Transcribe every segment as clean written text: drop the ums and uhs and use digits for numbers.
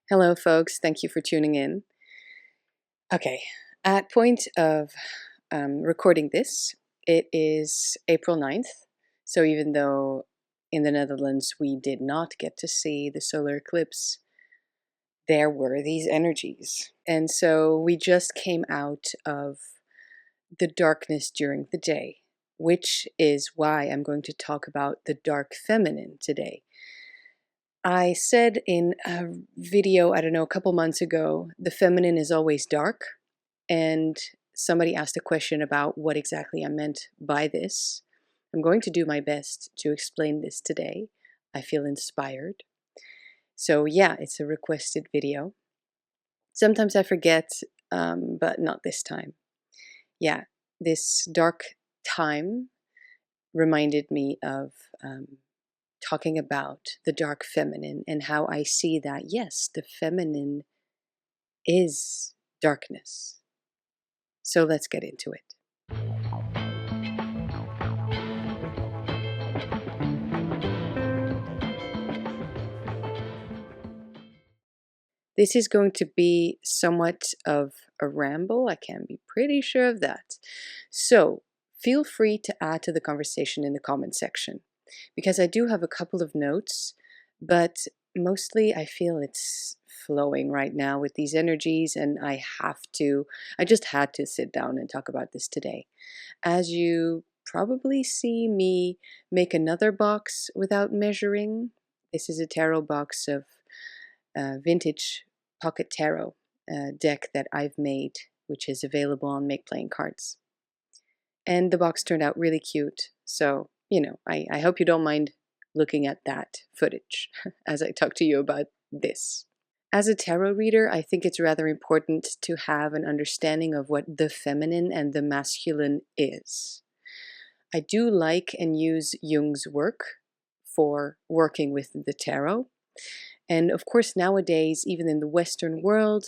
Hello, folks. Thank you for tuning in. Okay, at point of recording this, it is April 9th. So even though in the Netherlands we did not get to see the solar eclipse, there were these energies. And so we just came out of the darkness during the day, which is why I'm going to talk about the dark feminine today. I said in a video, I don't know, a couple months ago, the feminine is always dark. And somebody asked a question about what exactly I meant by this. I'm going to do my best to explain this today. I feel inspired. So yeah, it's a requested video. Sometimes I forget, but not this time. Yeah, this dark time reminded me of talking about the dark feminine and how I see that, yes, the feminine is darkness. So let's get into it. This is going to be somewhat of a ramble. I can be pretty sure of that. So feel free to add to the conversation in the comment section, because I do have a couple of notes, but mostly I feel it's flowing right now with these energies, and I just had to sit down and talk about this today. As you probably see me make another box without measuring. This is a tarot box of vintage pocket tarot deck that I've made, which is available on Make Playing Cards. And the box turned out really cute. So, I hope you don't mind looking at that footage as I talk to you about this. As a tarot reader, I think it's rather important to have an understanding of what the feminine and the masculine is. I do like and use Jung's work for working with the tarot. And of course, nowadays, even in the Western world,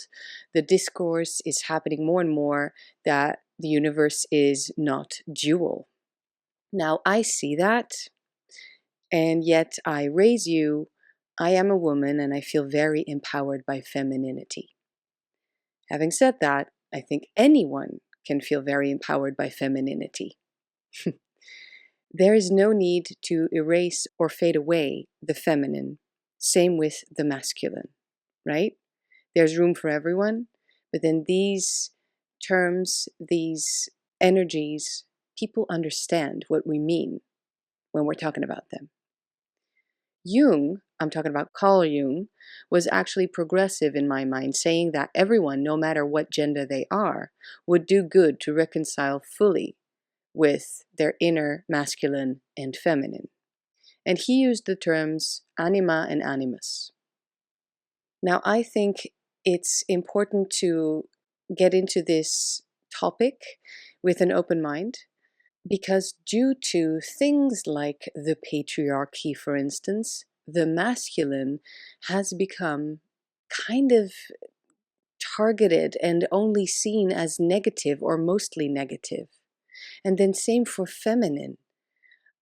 the discourse is happening more and more that the universe is not dual. Now, I see that, and yet I raise you. I am a woman, and I feel very empowered by femininity. Having said that, I think anyone can feel very empowered by femininity. There is no need to erase or fade away the feminine. Same with the masculine, right? There's room for everyone, but in these terms, these energies, people understand what we mean when we're talking about them. Jung, I'm talking about Carl Jung, was actually progressive in my mind, saying that everyone, no matter what gender they are, would do good to reconcile fully with their inner masculine and feminine. And he used the terms anima and animus. Now, I think it's important to get into this topic with an open mind, because due to things like the patriarchy, for instance, the masculine has become kind of targeted and only seen as negative or mostly negative. And then same for feminine.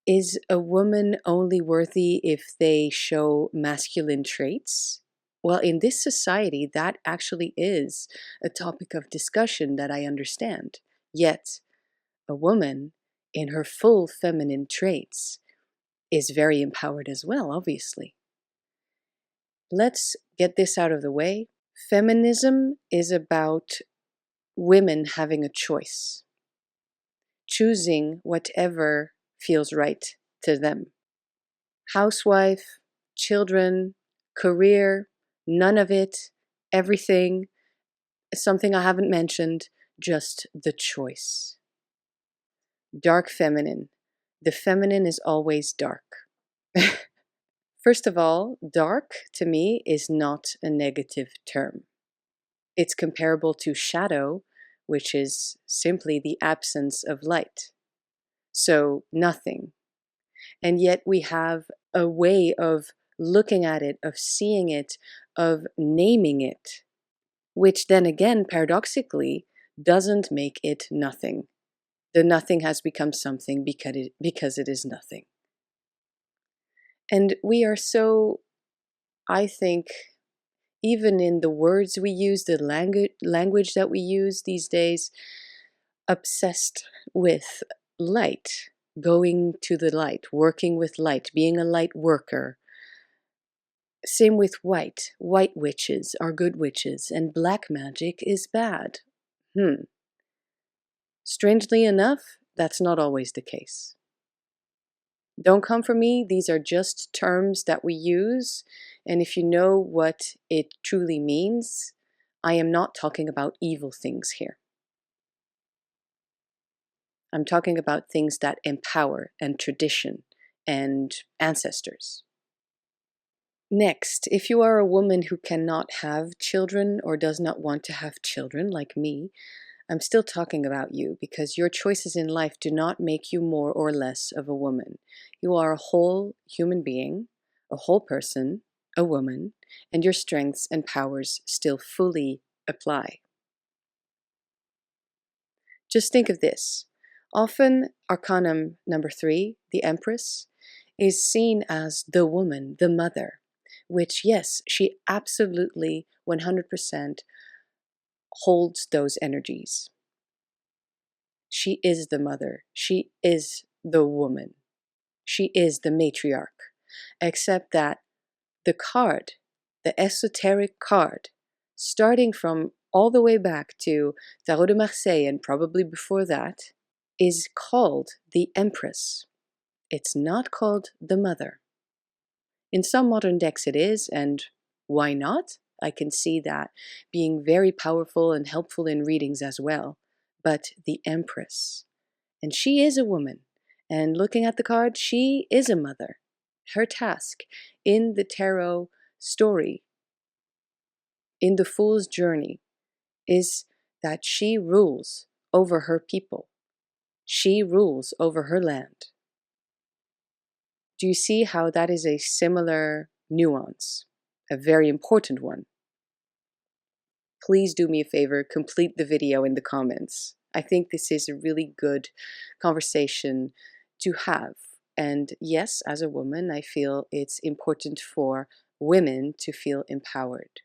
Is a woman only worthy if they show masculine traits? Well, in this society, that actually is a topic of discussion that I understand. Yet, a woman in her full feminine traits is very empowered as well, obviously. Let's get this out of the way. Feminism is about women having a choice, choosing whatever feels right to them. Housewife, children, career, none of it, everything, something I haven't mentioned, just the choice. Dark feminine. The feminine is always dark. First of all, dark to me is not a negative term. It's comparable to shadow, which is simply the absence of light. So nothing. And yet we have a way of looking at it, of seeing it, of naming it, which then again, paradoxically, doesn't make it nothing. The nothing has become something because it is nothing. And we are so, I think, even in the words we use, the language that we use these days, obsessed with light, going to the light, working with light, being a light worker. Same with white. White witches are good witches, and black magic is bad. Strangely enough, that's not always the case. Don't come for me, these are just terms that we use, and if you know what it truly means, I am not talking about evil things here. I'm talking about things that empower and tradition and ancestors. Next, if you are a woman who cannot have children or does not want to have children like me, I'm still talking about you because your choices in life do not make you more or less of a woman. You are a whole human being, a whole person, a woman, and your strengths and powers still fully apply. Just think of this. Often, Arcanum number 3, the Empress, is seen as the woman, the mother, which, yes, she absolutely 100% holds those energies. She is the mother. She is the woman. She is the matriarch. Except that the card, the esoteric card, starting from all the way back to Tarot de Marseille and probably before that, is called the Empress. It's not called the Mother. In some modern decks it is, and why not? I can see that being very powerful and helpful in readings as well. But the Empress, and she is a woman, and looking at the card, she is a mother. Her task in the tarot story, in the Fool's Journey, is that she rules over her people. She rules over her land. Do you see how that is a similar nuance? A very important one. Please do me a favor, complete the video in the comments. I think this is a really good conversation to have. And yes, as a woman, I feel it's important for women to feel empowered.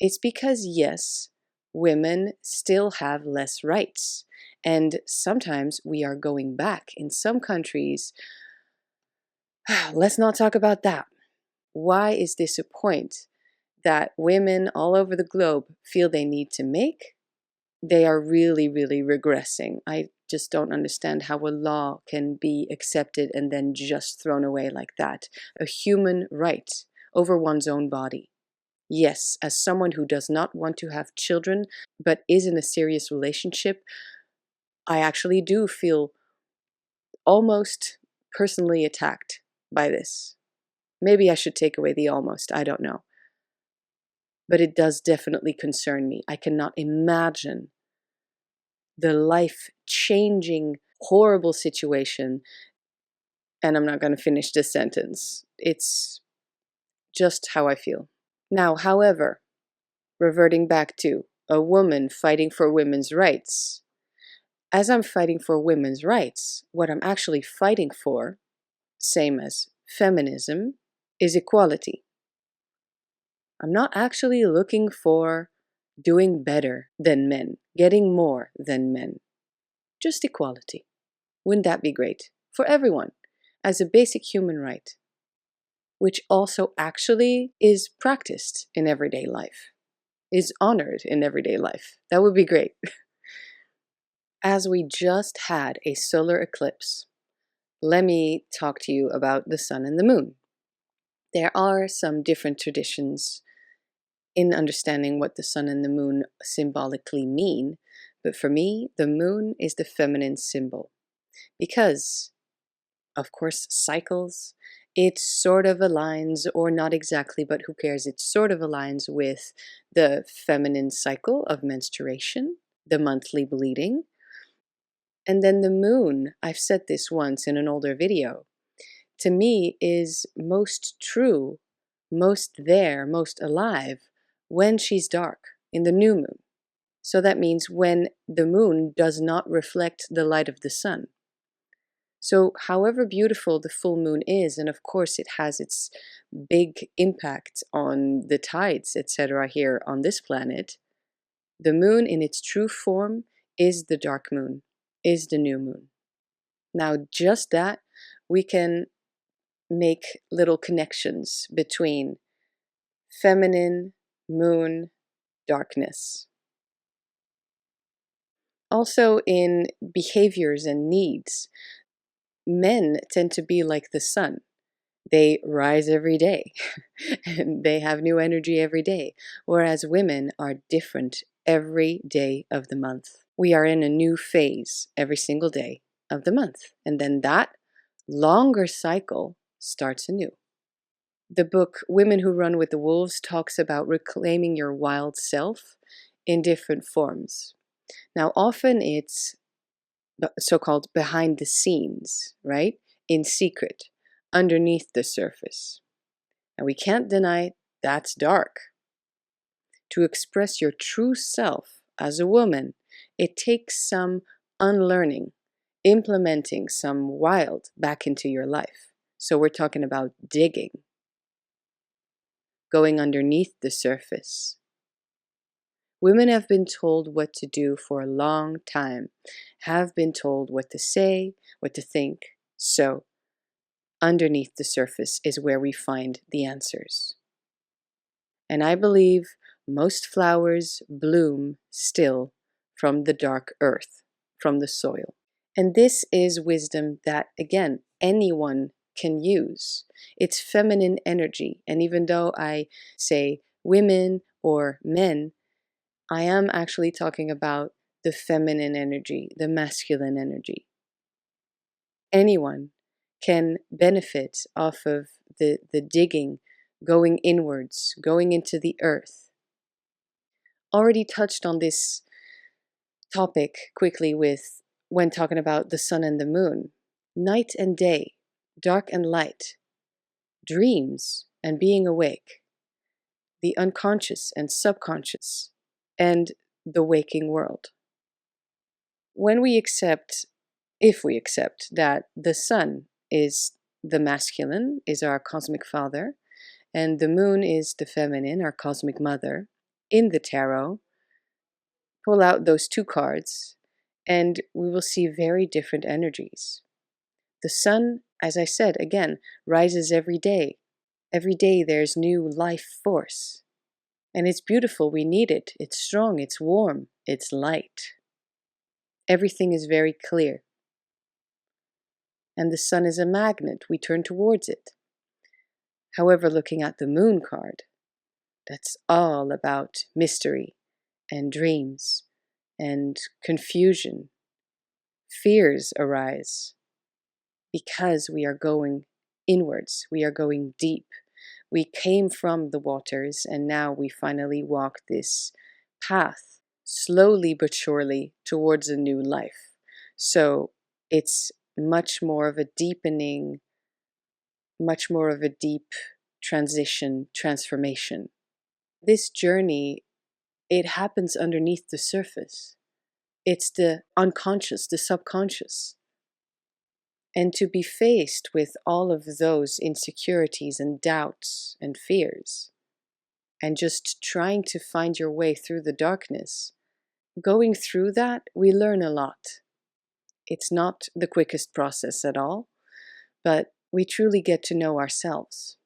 It's because, yes, women still have less rights. And sometimes we are going back. In some countries, let's not talk about that. Why is this a point that women all over the globe feel they need to make? They are really, really regressing. I just don't understand how a law can be accepted and then just thrown away like that. A human right over one's own body. Yes, as someone who does not want to have children but is in a serious relationship, I actually do feel almost personally attacked by this. Maybe I should take away the almost, I don't know. But it does definitely concern me. I cannot imagine the life-changing, horrible situation. And I'm not going to finish this sentence. It's just how I feel. Now, however, reverting back to a woman fighting for women's rights. As I'm fighting for women's rights, what I'm actually fighting for, same as feminism, is equality. I'm not actually looking for doing better than men, getting more than men. Just equality. Wouldn't that be great? For everyone, as a basic human right, which also actually is practiced in everyday life, is honored in everyday life. That would be great. As we just had a solar eclipse, let me talk to you about the sun and the moon. There are some different traditions in understanding what the sun and the moon symbolically mean, but for me, the moon is the feminine symbol. Because, of course, cycles, it sort of aligns, or not exactly, but who cares, it sort of aligns with the feminine cycle of menstruation, the monthly bleeding. And then the moon, I've said this once in an older video, to me is most true, most there, most alive when she's dark, in the new moon. So that means when the moon does not reflect the light of the sun. So, however beautiful the full moon is, and of course it has its big impact on the tides, etc., here on this planet, the moon in its true form is the dark moon, is the new moon. Now, just that, we can make little connections between feminine, moon, darkness. Also, in behaviors and needs, men tend to be like the sun. They rise every day and they have new energy every day, whereas women are different every day of the month. We are in a new phase every single day of the month, and then that longer cycle starts anew. The book Women Who Run with the Wolves talks about reclaiming your wild self in different forms. Now, often it's so-called behind the scenes, right? In secret, underneath the surface. And we can't deny that's dark. To express your true self as a woman, it takes some unlearning, implementing some wild back into your life. So we're talking about digging, going underneath the surface. Women have been told what to do for a long time, have been told what to say, what to think. So underneath the surface is where we find the answers. And I believe most flowers bloom still from the dark earth, from the soil. And this is wisdom that, again, anyone can use. It's feminine energy. And even though I say women or men, I am actually talking about the feminine energy, the masculine energy. Anyone can benefit off of the digging, going inwards, going into the earth. Already touched on this topic quickly with when talking about the sun and the moon. Night and day, dark and light, dreams and being awake, the unconscious and subconscious, and the waking world. When we accept, if we accept that the sun is the masculine, is our cosmic father, and the moon is the feminine, our cosmic mother, in the tarot, pull out those two cards, and we will see very different energies. The sun, as I said, again, rises every day. Every day there's new life force. And it's beautiful, we need it. It's strong, it's warm, it's light. Everything is very clear. And the sun is a magnet, we turn towards it. However, looking at the moon card, that's all about mystery and dreams and confusion. Fears arise because we are going inwards, we are going deep. We came from the waters and now we finally walk this path slowly but surely towards a new life. So it's much more of a deepening, much more of a deep transition, transformation. This journey, it happens underneath the surface. It's the unconscious, the subconscious. And to be faced with all of those insecurities and doubts and fears, and just trying to find your way through the darkness, going through that, we learn a lot. It's not the quickest process at all, but we truly get to know ourselves.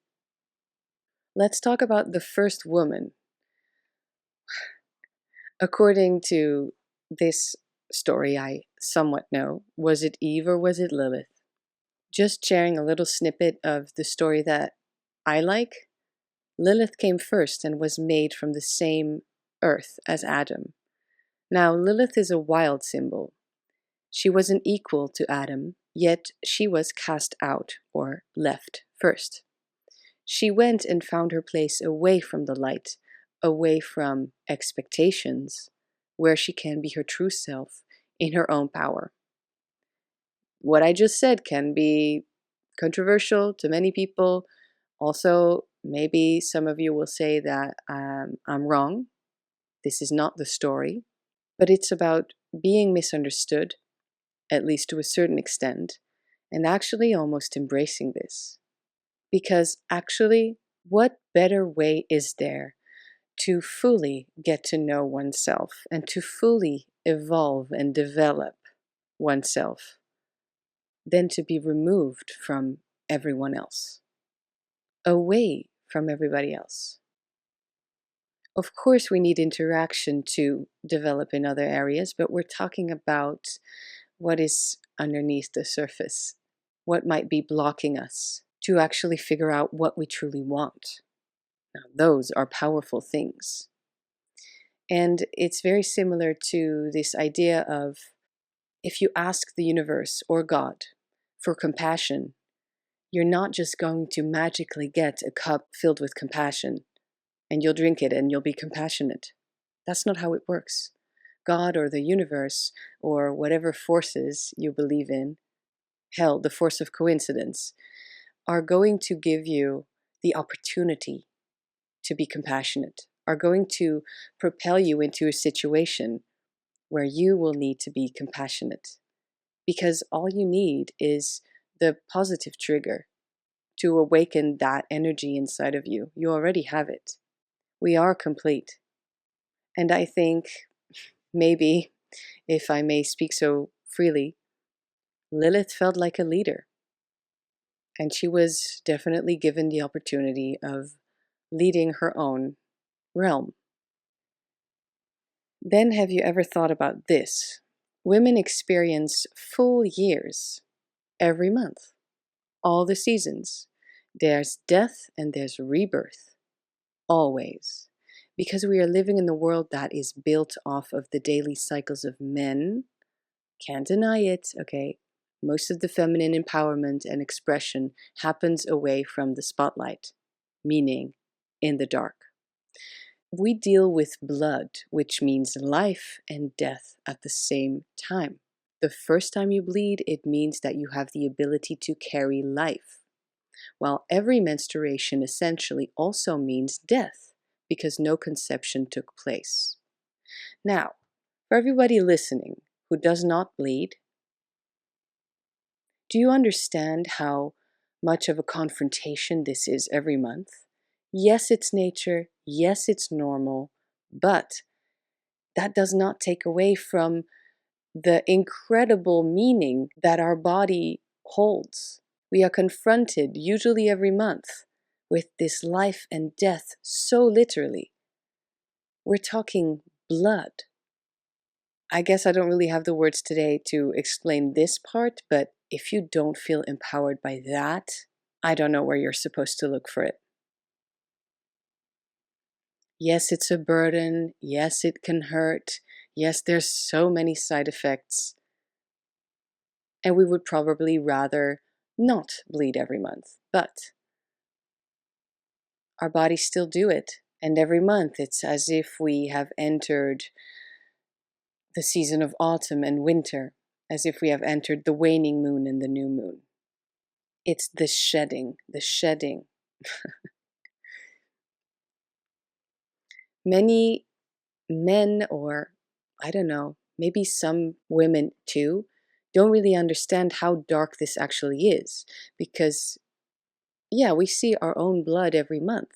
Let's talk about the first woman. According to this story I somewhat know, was it Eve or was it Lilith? Just sharing a little snippet of the story that I like. Lilith came first and was made from the same earth as Adam. Now, Lilith is a wild symbol. She wasn't equal to Adam, yet she was cast out or left first. She went and found her place away from the light, away from expectations, where she can be her true self in her own power. What I just said can be controversial to many people. Also, maybe some of you will say that I'm wrong. This is not the story, but it's about being misunderstood, at least to a certain extent, and actually almost embracing this. Because actually, what better way is there to fully get to know oneself and to fully evolve and develop oneself than to be removed from everyone else, away from everybody else? Of course, we need interaction to develop in other areas, but we're talking about what is underneath the surface, what might be blocking us to actually figure out what we truly want. Now, those are powerful things. And it's very similar to this idea of if you ask the universe or God for compassion, you're not just going to magically get a cup filled with compassion and you'll drink it and you'll be compassionate. That's not how it works. God or the universe or whatever forces you believe in, hell, the force of coincidence, are going to give you the opportunity to be compassionate, are going to propel you into a situation where you will need to be compassionate. Because all you need is the positive trigger to awaken that energy inside of you. You already have it. We are complete. And I think maybe, if I may speak so freely, Lilith felt like a leader. And she was definitely given the opportunity of leading her own realm. Then have you ever thought about this? Women experience full years every month, all the seasons. There's death and there's rebirth, always. Because we are living in the world that is built off of the daily cycles of men. Can't deny it, okay? Most of the feminine empowerment and expression happens away from the spotlight, meaning in the dark. We deal with blood, which means life and death at the same time. The first time you bleed, it means that you have the ability to carry life, while every menstruation essentially also means death, because no conception took place. Now, for everybody listening who does not bleed, do you understand how much of a confrontation this is every month? Yes, it's nature. Yes, it's normal. But that does not take away from the incredible meaning that our body holds. We are confronted, usually every month, with this life and death so literally. We're talking blood. I guess I don't really have the words today to explain this part, but if you don't feel empowered by that, I don't know where you're supposed to look for it. Yes, it's a burden. Yes, it can hurt. Yes, there's so many side effects. And we would probably rather not bleed every month, but our bodies still do it. And every month it's as if we have entered the season of autumn and winter, as if we have entered the waning moon and the new moon. It's the shedding, the shedding. Many men, or I don't know, maybe some women too, don't really understand how dark this actually is. Because, yeah, we see our own blood every month.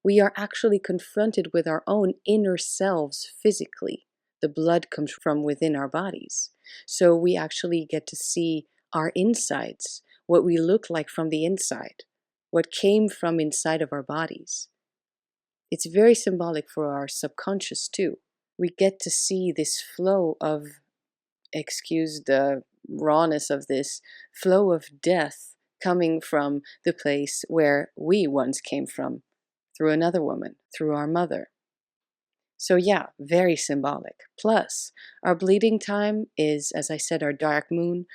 We are actually confronted with our own inner selves physically. The blood comes from within our bodies. So we actually get to see our insides, what we look like from the inside, what came from inside of our bodies. It's very symbolic for our subconscious too. We get to see this flow of, excuse the rawness of this, flow of death coming from the place where we once came from, through another woman, through our mother. So yeah, very symbolic. Plus, our bleeding time is, as I said, our dark moon,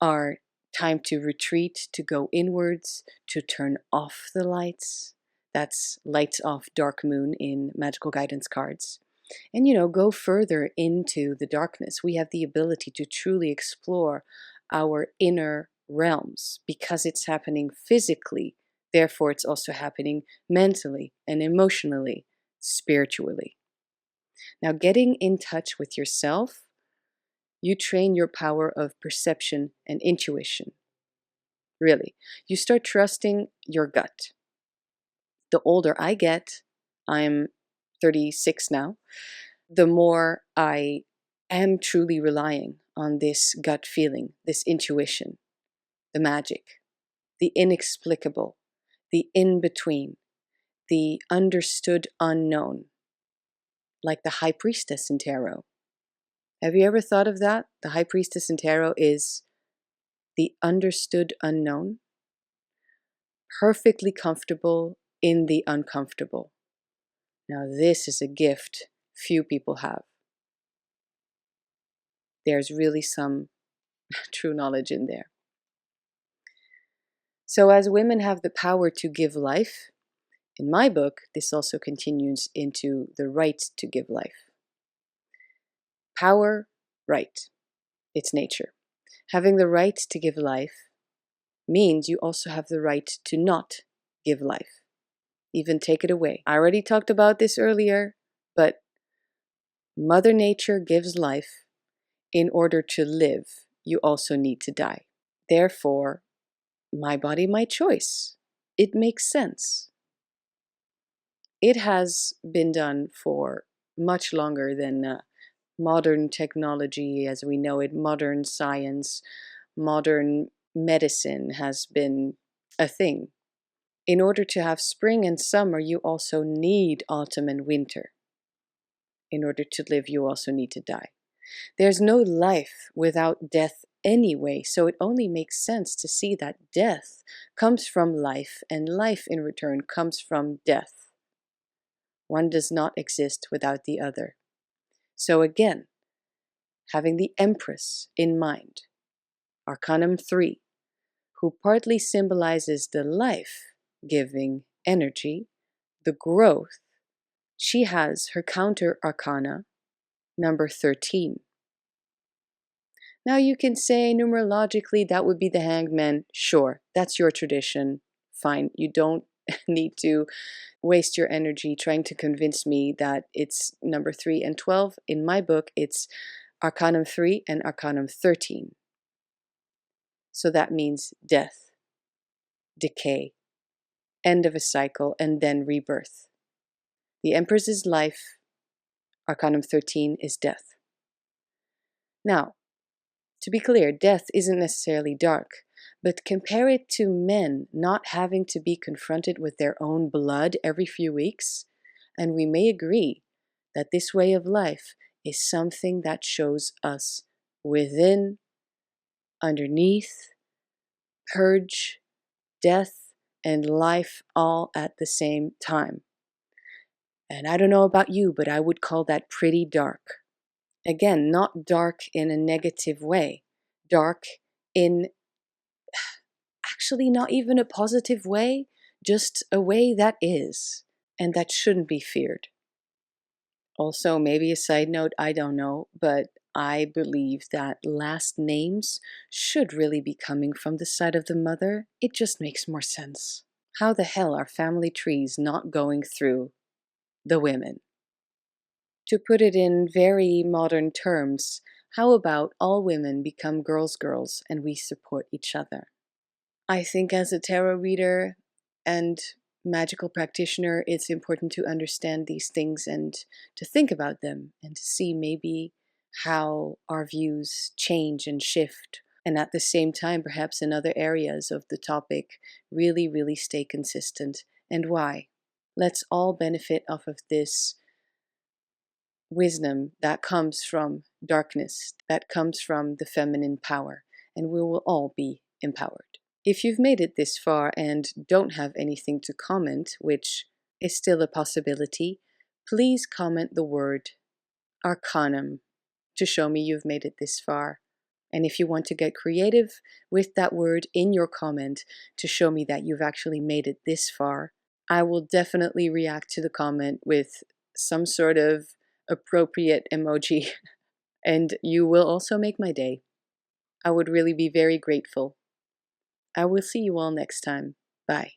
our time to retreat, to go inwards, to turn off the lights. That's lights off dark moon in magical guidance cards. And, go further into the darkness. We have the ability to truly explore our inner realms because it's happening physically. Therefore, it's also happening mentally and emotionally, spiritually. Now, getting in touch with yourself, you train your power of perception and intuition. Really. You start trusting your gut. The older I get, I'm 36 now, the more I am truly relying on this gut feeling, this intuition, the magic, the inexplicable, the in-between, the understood unknown, like the High Priestess in tarot. Have you ever thought of that? The High Priestess in tarot is the understood unknown, perfectly comfortable in the uncomfortable. Now, this is a gift few people have. There's really some true knowledge in there. So, as women have the power to give life, in my book, this also continues into the right to give life. Power, right. It's nature. Having the right to give life means you also have the right to not give life, even take it away. I already talked about this earlier, but Mother Nature gives life. In order to live, you also need to die. Therefore, my body, my choice. It makes sense. It has been done for much longer than modern technology as we know it, modern science, modern medicine has been a thing. In order to have spring and summer, you also need autumn and winter. In order to live, you also need to die. There's no life without death anyway, so it only makes sense to see that death comes from life, and life in return comes from death. One does not exist without the other. So again, having the Empress in mind, Arcanum 3, who partly symbolizes the life-giving energy, the growth, she has her counter arcana, number 13. Now you can say numerologically that would be the Hanged Man. Sure, that's your tradition. Fine, you don't need to waste your energy trying to convince me that it's number 3 and 12. In my book, it's Arcanum 3 and Arcanum 13. So that means death, decay, end of a cycle, and then rebirth. The Empress's life, Arcanum 13, is death. Now, to be clear, death isn't necessarily dark, but compare it to men not having to be confronted with their own blood every few weeks, and we may agree that this way of life is something that shows us within, underneath, purge, death, and life all at the same time. And I don't know about you, but I would call that pretty dark. Again, not dark in a negative way, dark in actually not even a positive way, just a way that is, and that shouldn't be feared. Also, maybe a side note, I don't know, but I believe that last names should really be coming from the side of the mother. It just makes more sense. How the hell are family trees not going through the women? To put it in very modern terms, how about all women become girls and we support each other? I think as a tarot reader and magical practitioner, it's important to understand these things and to think about them and to see maybe how our views change and shift. And at the same time, perhaps in other areas of the topic, really stay consistent. And why? Let's all benefit off of this wisdom that comes from darkness, that comes from the feminine power, and we will all be empowered. If you've made it this far and don't have anything to comment, which is still a possibility, please comment the word Arcanum to show me you've made it this far. And if you want to get creative with that word in your comment to show me that you've actually made it this far, I will definitely react to the comment with some sort of appropriate emoji, and you will also make my day. I would really be very grateful. I will see you all next time. Bye.